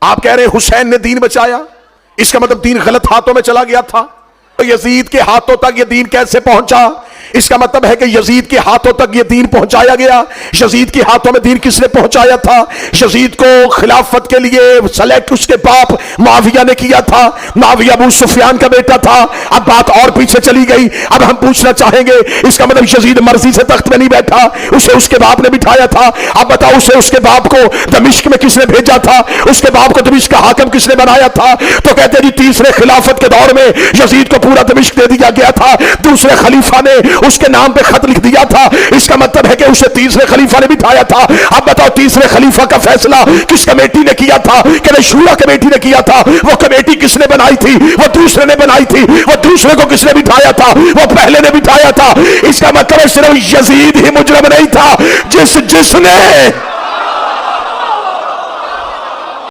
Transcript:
आप कह रहे हैं हुसैन ने दीन बचाया, इसका मतलब दीन गलत हाथों में चला गया था। तो यजीद के हाथों तक यह दीन कैसे पहुंचा? इसका मतलब है कि यजीद के हाथों तक यह दीन पहुंचाया गया। यजीद के हाथों में दीन किसने पहुंचाया था? यजीद को खिलाफत के लिए सेलेक्ट उसके बाप मुआविया ने किया था। मुआविया अबू सुफियान का बेटा था। अब बात और पीछे चली गई। अब हम पूछना चाहेंगे, इसका मतलब यजीद मर्जी से तख्त में नहीं बैठा, उसे उसके बाप ने बिठाया था। अब बताओ, उसे उसके बाप को दमिश्क में किसने भेजा था? उसके बाप को दमिश्क का हाकिम किसने बनाया था? तो कहते हैं जी तीसरे खिलाफत के दौर में यजीद को पूरा दमिश्क दे दिया गया था। दूसरे खलीफा ने उसके नाम पे खत लिख दिया था। इसका मतलब है कि उसे तीसरे खलीफा ने बिठाया था। अब बताओ, तीसरे खलीफा का फैसला किस कमेटी ने किया था? कि शूरा कमेटी ने किया था। वो कमेटी किसने बनाई थी? वो दूसरे ने बनाई थी। वो दूसरे को किसने बिठाया था? वो पहले ने बिठाया था। इसका मतलब सिर्फ यजीद ही मुजरम नहीं था, जिसने